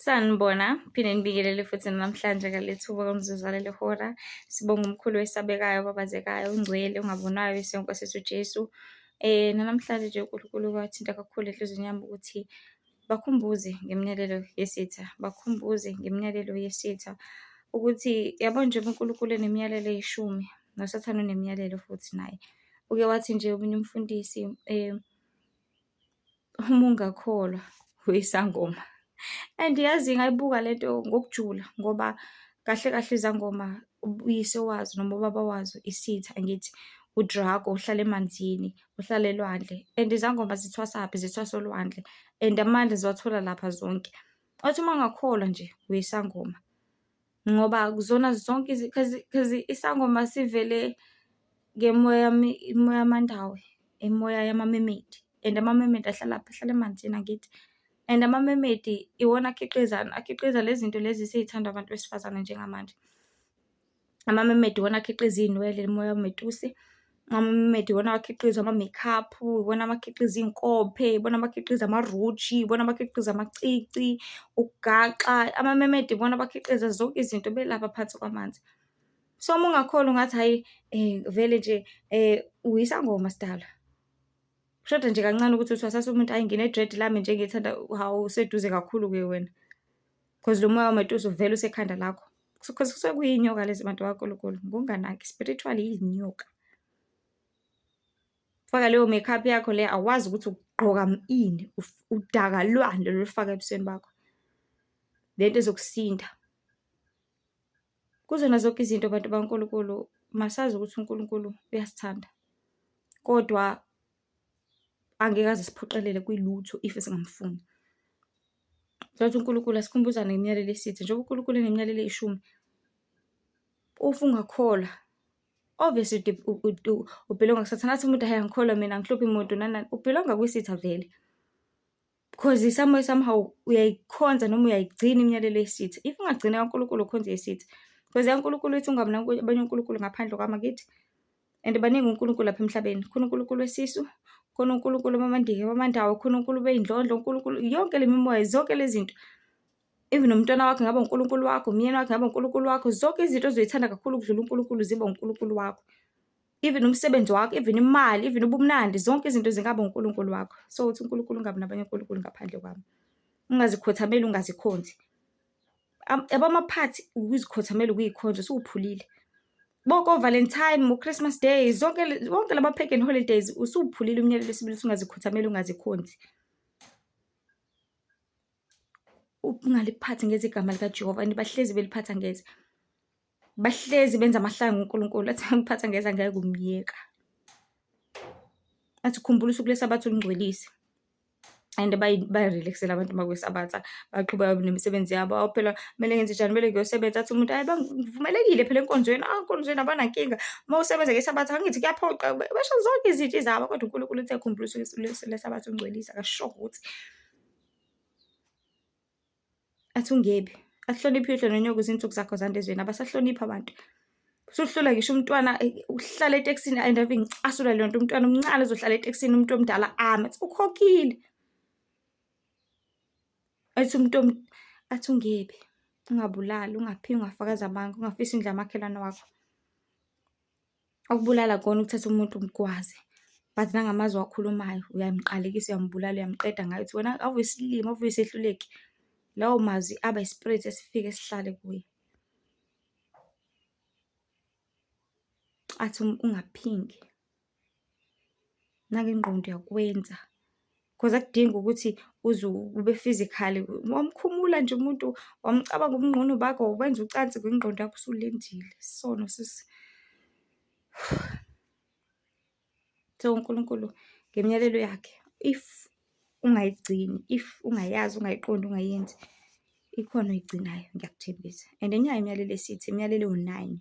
Sanibona, phinde nibikelele futhi namhlanje ngalethuba komzuzwana lehora. Sibonga umkhulu wesabekayo, obabazekayo, ongcwele, ongabonayo, isinkwa sethu uJesu. Namhlanje nje uNkulunkulu kwathinta kakhulu enhlizweni yami ukuthi bakhumbuze ngemiyalelo yesitha, bakhumbuze ngemiyalelo yesitha ukuthi yabo nje uNkulunkulu enemiyalelo eyishumi, noSathane unemiyalelo futhi naye. Uke wathi nje omunye umfundisi, uma ungakholwa uyisangoma. And yazi ngayibuka lento ngokujula ngoba kahle kahle izangoma uyise wazo noma ubaba wazo isitha angithi uDraco uhlala emanzini, uhlala elwandle and izangoma zithwasaphi zithwasa olwandle and amandla ziwathola lapha zonke. Wathi uma ungakholwa nje uyisangoma ngoba kuzona zonke cause isangoma sivele ngemoya imoya yamandawe, imoya yamamemedi and amamemedi ahlala emanzini angithi. And amamemedi iwona akhiqiza lezi zinto lezi esey'thandwa abantu besifazane njengamanje. Amamemedi iwona akhiqiza iy'nwele, umoya wemetusi. Amamemedi iwona akhiqiza ama-makeup, iwona akhiqiza iy'nkophe, iwona abakhiqiza amaruji, iwona abakhiqiza amacici, ukugaxa. Amamemedi iwona abakhiqiza zonke izinto belapha phansi kwamanzi. So uma ungakholwa ungathi hhayi vele nje uyisangoma sidalwa. Kushoda nje kancane ukuthi uthwasase umuntu hhayi ngine-dread lami nje engithanda, hawu useduze kakhulu-ke wena. Cause lo moya wemetusi uvela usekhanda lakho. Cause kusuke kuyinyoka lezi bantu kaNkulunkulu, ngokunganaki spiritually iy'nyoka. Faka leyo makeup yakho le awazi ukuthi ugqoka ini, udaka lwani lolu olufaka ebusweni bakho. Lento ezokusinda. Kuzona zonke izinto bantu baNkulunkulu masazi ukuthi uNkulunkulu uyasithanda. Kodwa angeke aze siphoqelele kwilutho if singamfuni. Sokuthi uNkulunkulu asikhumbuzane ngemiyalelo yesitha, njengoba uNkulunkulu enemiyalelo eyishumi. Ufe ungakholwa, obviously ubhilonga kuSathane. Athi umuntu hhayi angikholwa mina angihluphi muntu nani, ubhilonga kwisitha vele. Because somehow uyayikhonza noma uyayigcina imiyalelo yesitha. If ungagcina kaNkulunkulu ukhonze yesitha. Because yaNkulunkulu ithi ungabi nabanye uNkulunkulu ngaphandle kwami akithi. And baningi uNkulunkulu lapha emhlabeni. Khona uNkulunkulu wesisu, khona uNkulunkulu wamandike wamandawo, khona uNkulunkulu wey'ndlondlo, uNkulunkulu yonke le mimoya, zonke lezi zinto. Even umntwana wakho ngaba uNkulunkulu wakho, umyeni wakho ngaba uNkulunkulu wakho, zonke izinto ozoyithanda kakhulu ukudlula uNkulunkulu ziba uNkulunkulu wakho. Even umsebenzi wakho, even imali, even ubumnandi, zonke izinto zingaba uNkulunkulu wakho. So uthi uNkulunkulu ungabi nabanye uNkulunkulu ngaphandle kwami. Ungazikhothameli, ungazikhonzi. Yabo amaphathi ukuzikhothamela ukuy'khonza usuwuphulile. Boko Valentine, uChristmas Day, wonke lama pagan holidays usuwuphulile umyalelo wesibili ungazikhothameli, ungazikhonzi. Ungaliphathi ngeze igama likaJehova and bahlezi beliphatha ngeze. Bahlezi benza amahlanga uNkulunkulu, athi angiphatha ngeze angeke kumyeka. Athi khumbula usuku leSabatha ulingcwelise. And bayirelaxela abantu makweSabatha, baqhubeka nemisebenzi yabo. Awu phela kumele ngenze njani, kumele ngiyosebenza. Athi umuntu hayi bangivumelekile phela enkonzweni, enkonzweni abanankinga. Uma usebenza ngeSabatha angithi kuyaphoqa, basho zonke izinto zabo. Kodwa uNkulunkulu uthe khumbula usuku leSabatha ungcwelise, akasho ukuthi athi ungebi, asihloniphe ihlwa nonyoka izinsuku zakho zande ezweni. Abasahloniphi abantu. Usuhlula ngisho umntwana uhlala etekisini and ave ngicasula leyo nto, umntwana omncane ozohlala etekisini umuntu omdala ame. Ukhokhile. Athi ungebi, ungabulali, ungaphi, ungafakazi amanga, ungafisi indlu yamakhelwane wakho. Ukubulala kona ukuthatha umuntu umgwaze. But nangamazwi awakhulumayo uyamqalekisa, uyambulala, uyamqeda ngayo. Uthi wena avuye isilima, avuye isehluleki. Lawo mazwi aba ispirit esifike sihlale kuye. Athi ungaphingi. Nake ingqondo yakwenza. Because akudingi ukuthi uze ube physically. Wamkhumula nje umuntu, wamcabanga ubungqunu bakho, wenza ucansi kwingqondo yakho usulendile. Isono sisi. So uNkulunkulu ngemiyalelo yakhe, if ungayigcini, if ungayazi, ungayiqondi, ungayenzi, ikhona oyigcinayo ngiyakuthembisa. And enye imiyalelo esithi, imiyalelo ewu-9.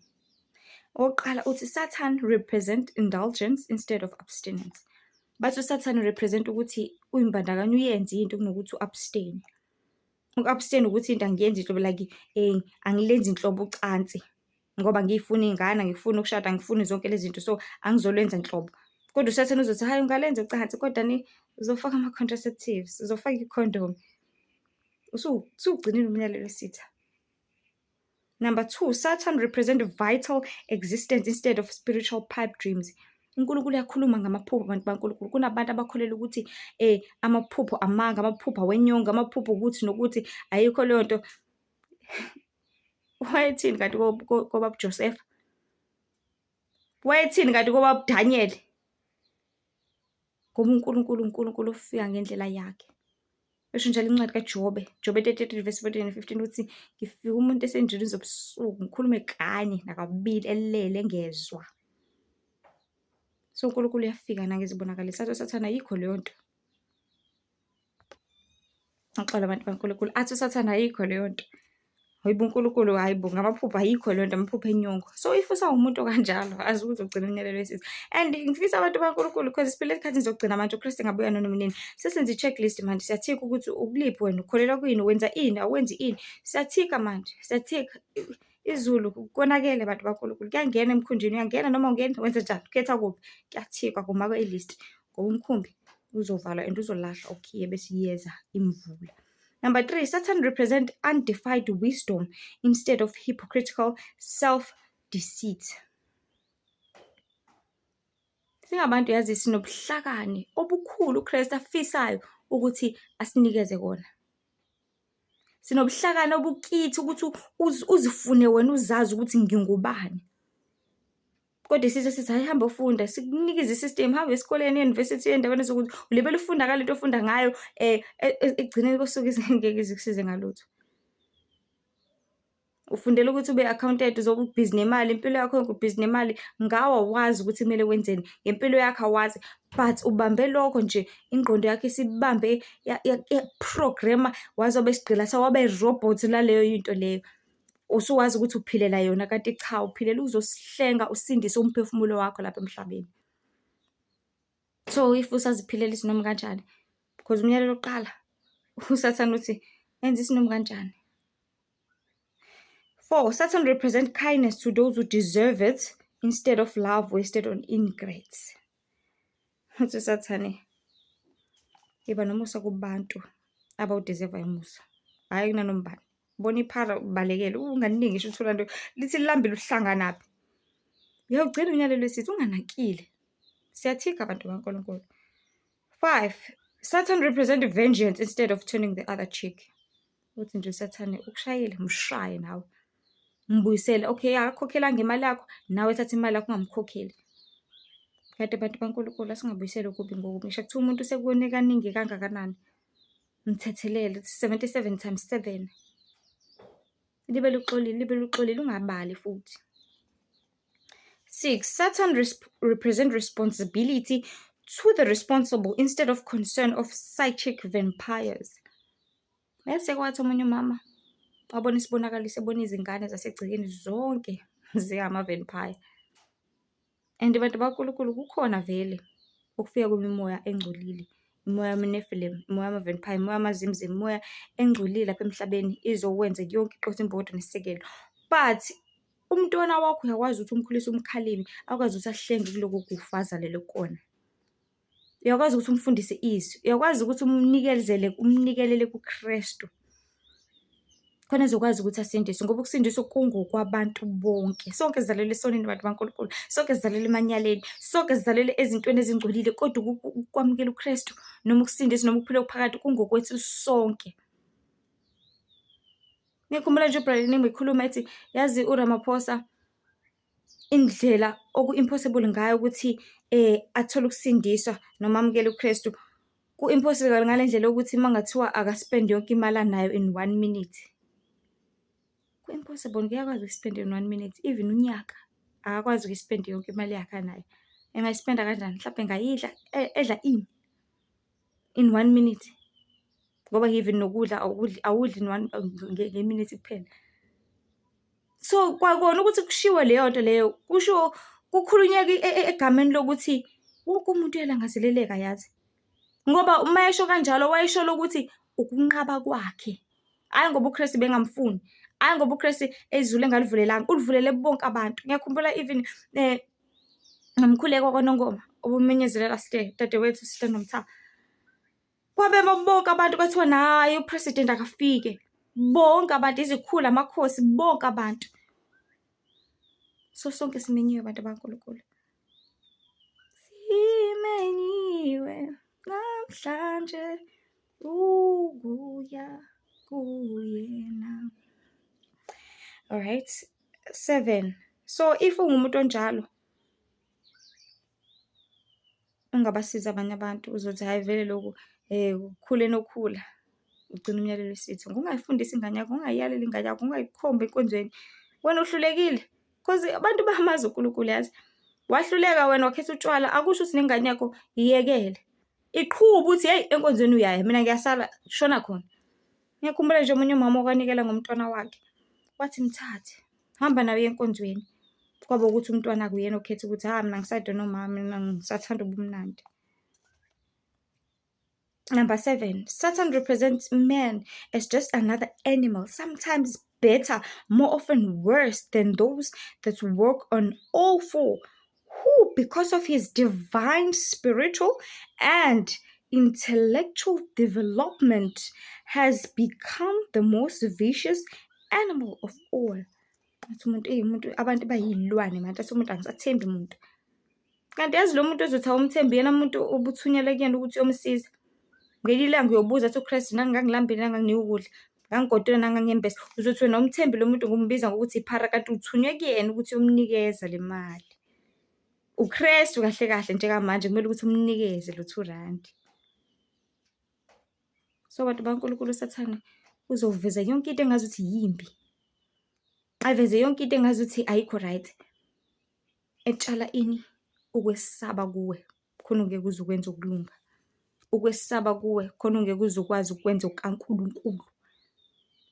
Oqala uthi Satan represent indulgence instead of abstinence. Bathi uSathane represent ukuthi uyimbandakanye uyenze into kunokuthi u-abstain. Uku-abstain ukuthi into angiyenzi inhlobo like angilenzi inhlobo ucansi. Ngoba ngifuna ingane, ngifuna ukushada, ngifuna zonke lezi zinto, so angizolwenza inhlobo. Kodwa uSathane uzothi hayi ungalenza ucansi, kodwa uzofaka ama-contraceptives, uzofaka i-condom. usugcinile umyalelo wesitha. Number 2, Saturn represent vital existence instead of spiritual pipe dreams. uNkulunkulu uyakhuluma ngamaphupho abantu baNkulunkulu. Kunabantu abakholelwa ukuthi amaphupho amanga, amaphupho awenyongo, amaphupho ukuthi nokuthi ayikho leyo nto. Wayethini kanti kobaba Joseph? Wayethini kanti kobaba Daniel? Ngoba uNkulunkulu ufika ngendlela yakhe. Esho njalo incwadi kaJobe, Jobe 33 verse 14 and 15 uthi ngifika umuntu esendlini zobusuku ngikhulume kanye nakabili elele engezwa. So uNkulunkulu uyafika nangezibonakalisa. uSathane ayikho leyo nto. Ngixola abantu baNkulunkulu athi uSathane ayikho leyo nto. Hayibo uNkulunkulu hayibo ngamaphupho ayikho leyo nto, amaphupho enyongo. So if usawumuntu okanjalo azi ukuthi ugcina umyalelo wesitha. And ngifisa abantu baNkulunkulu because siphila esikhathini zokugcina manje uKristu ngabuya noma nini. Sesenza i-checklist manje siyathika ukuthi ukuliphi wena, ukholelwa kwini, wenza ini, awenzi ini. Siyathika manje, siyathika. Izulu konakele abantu baNkulunkulu. Kuyangena emkhunjini, uyangena noma ungena wenza njani, ukhetha kuphi. Kuyathikwa kumaka i-list ngoba umkhumbi uzovalwa and uzolahla ukhiye bese iyeza imvula. Number 3, Saturn represent undefined wisdom instead of hypocritical self-deceit. Singabantu yazi sinobuhlakani obukhulu uKristu afisayo ukuthi asinikeze kona. Sinobuhlakani obukithi ukuthi uzifune wena uzazi ukuthi ngingubani. Kodwa sithi hayihamba ufunda, sikunikeza isystem, hamba esikoleni e-university endaweni zokuthi ulebele ufunda ngale nto ofunda ngayo ekugcineni kosuku ngeke zikusize ngalutho. Ufundela ukuthi ube accountant, uzobe ubhizi nemali, impilo yakho ngubhizi nemali, ngawa wazi ukuthi kumele wenzeni, ngempilo yakho awazi, but ubambe lokho nje ingqondo yakho isibambe ya-programma wazobe esigqila sawaba i-robot laleyo into leyo. Usuwazi ukuthi uphilela yona kanti cha, uphilela uzosihlenga usindise umphefumulo wakho lapha emhlabeni. So if usaziphilela isinoma kanjani, because umyalelo oqala uSathane uthi enza isinoma kanjani. 4, Saturn represent kindness to those who deserve it instead of love wasted on ingrates. Uthi uSathane iba nomusa kubantu abawudeserve umusa, hayi kunanombani. Bona iphara ubalekele unganiningi ngisho uthola nto lithi lilambile uhlanganaphi. Uyawugcina umyalelo wesitha unganakile. Siyathika abantu baNkulunkulu. 5, Saturn represent vengeance instead of turning the other cheek. Uthi nje uSathane ukushayile mshaye nawe. Mbuyisele, okay akakhokhelanga imali yakho, nawe thatha imali yakho ungamkhokheli. Kanti abantu baNkulunkulu asingabuyisele kubi ngokubi. Ngisho kuthiwa umuntu sekubone kaningi kangakanani, mthethelele 77 times 7. Libe luxolile ungabali futhi. 6, Saturn represent responsibility to the responsible instead of concern of psychic vampires. Bese kwathi omunye umama wabona isibonakaliso, ebona izingane zasegcekeni zonke zingama-vampire. And abantu baNkulunkulu kukhona vele ukufika kwemimoya engcolile, imoya yama-Nephilim, imoya yama-vampire, imoya yamazimzim, imoya engcolile lapha emhlabeni izowenza yonke iqotho imbokodo nesisekelo. But umntwana wakho uyakwazi ukuthi umkhulise umkhalimi, akwazi ukuthi ahlenge kuloko kufaza lelo kona. Uyakwazi ukuthi umfundise izwi, uyakwazi ukuthi umnikelele kuKristu. Khona ezokwazi ukuthi asindiswe ngoba ukusindiswa kungokwabantu bonke. Sonke sizalelwe esonweni abantu baNkulunkulu, sonke sizalelwe emanyaleni, sonke sizalelwe ezintweni ezingcolile, kodwa ukwamukela uKristu noma ukusindiswa noma ukuphila okuphakathi kungokwethu sonke. Ngikhumbula nje uBrother Nimi ekhuluma ethi yazi uRamaphosa indlela oku-impossible ngayo ukuthi athole ukusindiswa noma amukele uKristu, ku-impossible ngale ndlela ukuthi mangathiwa akaspend yonke imali anayo in 1 minute. Ku-impossible ngiyakwazi ukuspend in 1 minute, even unyaka akakwazi ukuspend yonke imali yakhe anayo. Engayispenda kanjani? Mhlawumbe ngayidla edla ini in 1 minute. Ngoba even nokudla awudli nge-minute kuphela. So kwakona ukuthi kushiwe leyo nto leyo, kusho kukhulunyeka egameni lokuthi wonke umuntu uyalangazeleleka yazi. Ngoba uma esho kanjalo wayesho ukuthi ukunqaba kwakhe. Hayi ngoba uKristu bengamfuni, hayi ngoba uKristu ezulu engalivulelanga, ulivulele bonke abantu. Ngiyakhumbula even ngamkhuleko kwaNongoma obumenyezelela dadewethu Sister Nomtha. kwabema bonke abantu kwathiwa naye upresident akafike, bonke abantu, izikhulu, amakhosi, bonke abantu. So sonke simenyiwe abantu baNkulunkulu, simenyiwe namhlanje ukuya kuyena. Alright, 7. So if ungumuntu onjalo ungabasiza abanye abantu, uzothi hayi vele lokhu ukukhula enokhula, ugcina umyalelo wesithi ungayifundisi ingane yakho, ungayiyalela ingane yakho, ungayikhomba enkonzweni. Wena uhlulekile because abantu bayamazi uNkulunkulu, yazi. Wahluleka wena wakhetha utshwala, akusho ukuthi nengane yakho iyekele. Iqhube uthi hey enkonzweni uyaya, mina ngiyasala shona khona. Ngiyakhumbula nje omunye umama okwanikela ngomntwana wakhe, wathi mthathe hamba nawe enkonzweni. Kwaba ukuthi umntwana kuyena okhetha ukuthi mina ngisayidwa nomama, mina ngisathanda ubumnandi. Number 7, Satan represents man as just another animal, sometimes better, more often worse than those that work on all four, who, because of his divine, spiritual, and intellectual development, has become the most vicious animal of all. Abantu bayilwane manje, athi umuntu angisathembi umuntu. Kanti yazi lo muntu ozothi awumthembi yena umuntu obuthunyelwe kuyena ukuthi uyomsiza. Ngelinye ilanga uyobuza athi uChrist ngangilambile nanganginika ukudla, ngangigodola nangangiyembesa. Uzothi wena umthembi lo muntu ngumbiza ngokuthi iphara, kanti uthunywe kuyena ukuthi uyomnikeza le mali. uChrist kahle kahle njengamanje kumele ukuthi umnikeze lo 2 rand. So abantu baNkulunkulu uSathane uzoveza yonke into engazuthi yimbi, aveze yonke into engazuthi ayikho right, etshala ini ukwesaba kuwe khona ungeke uzukwenza ukulunga, ukwesaba kuwe khona ungeke uzukwazi ukwenza ukaNkulunkulu.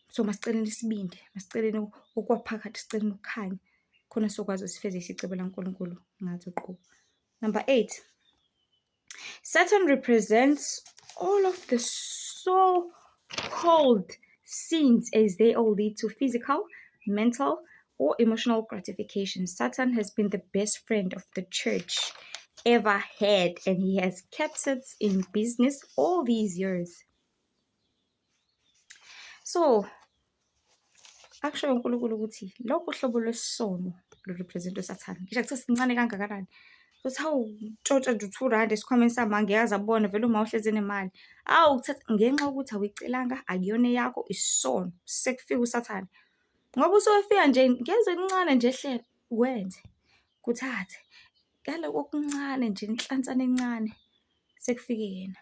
So masiceleni isibindi, masiceleni okwaphakathi, siceleni ukukhanya khona sokwazi usifeze isicebo laNkulunkulu ngathi uqobo. Number 8, Satan represents all of the so-called sins as they all lead to physical, mental, or emotional gratification. Satan has been the best friend of the church ever had, and he has kept it in business all these years. So, akusho uNkulunkulu ukuthi lokho hlobo lwesono lo represent uSathane. Ngisho kuthiwa sincane kangakanani. Uthi utshontsha nje 2 rand esikhwameni sami angeke abone vele uma uhlezi nemali. Ukuthatha ngenxa ukuthi awuyicelanga, akuyona yakho, isono. Sekufika uSathane. Ngoba usofika nje ngezwe elincane nje ehlele wenze. Kuthathe. Ngale kokuncane nje inhlansana encane sekufike yena.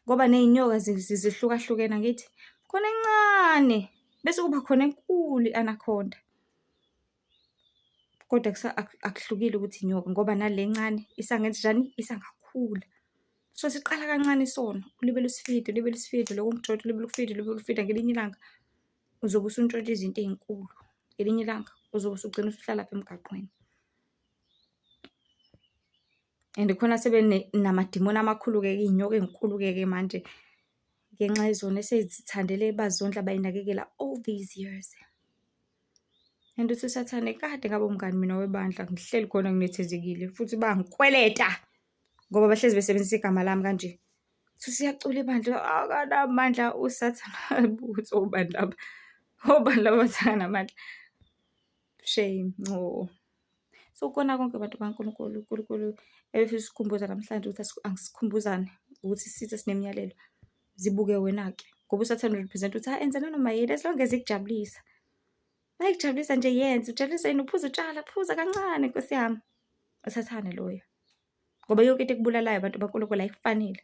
Ngoba nezinyoka zihlukahlukene ngithi khona encane bese kuba khona enkulu ianaconda. Kodwa akuhlukile ukuthi inyoka ngoba nalencane isangenza njani, isangakhula. So siqala kancane isono, ulibele usifido, lokho ngijotha ulibele ufido ngelinye ilanga uzobe usuntshontsha izinto ezinkulu. Ngelinye ilanga uzobe usugcina usuhlala lapha emgaqweni. And khona namadimoni amakhulu ke izinyoka ezinkulu ke manje ngenxa yezona esezithandele bazondla bayinakekela all these years. And uthi uSathane kade ngabe umngani mina webandla, ngihleli khona nginethezekile futhi bangikweleta ngoba bahlezi besebenzisa igama lami kanje. Siyacula ibandla akanamandla uSathane buthi obandla bathana namandla. Shame. So kona konke abantu baNkulunkulu, uNkulunkulu efisa ukukhumbuza namhlanje ukuthi angisikhumbuzane ukuthi sithe sinemiyalelo zibuke wena ke. Ngoba uSathane represent uthi enza noma yini as long as ikujabulisa. Ayikujabulisa nje yenza, ujabulisa yini uphuza utshwala, phuza kancane Nkosi yami. uSathane loyo. Ngoba yonke into ekubulalayo abantu baNkulunkulu ayikufanele.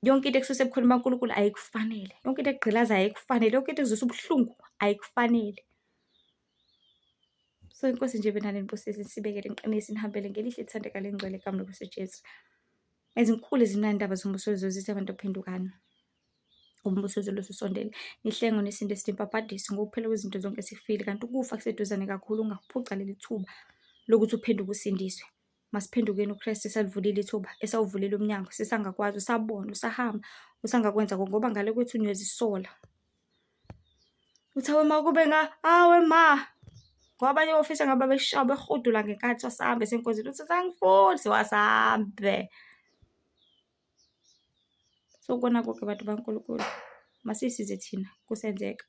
Yonke into ekususe ebukhona baNkulunkulu ayikufanele. Yonke into ekugqilaza ayikufanele. Yonke into ekuzwisa ubuhlungu ayikufanele. So inkosi nje benani inkosi sibekele inqinisi nihambele ngelihle lithandeka lengcwele igama lokuSe Jesu. Ezinkulu izinani indaba zombuso wezizwe abantu ophendukana. Umbuso wezizwe usondele. Nihlengo nesinde esimpapadiso ngokuphela kwezinto zonke sifile kanti ukufa kuseduzane kakhulu ungakuphuca leli thuba lokuthi uphenduke usindiswe. Masiphendukeni uChrist esalivulile ithuba, esawuvulile umnyango, sisangakwazi usabona, usahamba, usangakwenza ngoba ngale kwethu unywezisola. Uthawe makube awe ma. Ngoba abanye ofisa ngaba beshaya behudula ngenkathi wasambe senkonzini uthi angifuni wasambe. So kona konke bantu baNkulunkulu, masiy'size thina kusenzeka,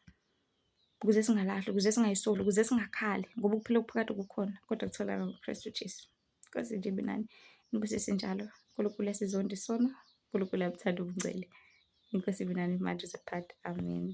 ukuze singalahlwa, ukuze singayisoli, ukuze singakhali, ngoba ukuphila okuphakathi kukhona kodwa kutholakala ngoKristu Jesu. Inkosi nje ibe nani, nibusise njalo. uNkulunkulu uyasizonda isono, uNkulunkulu uyabuthanda ubungcwele. Inkosi ibe nani manje uze phakade. Amen.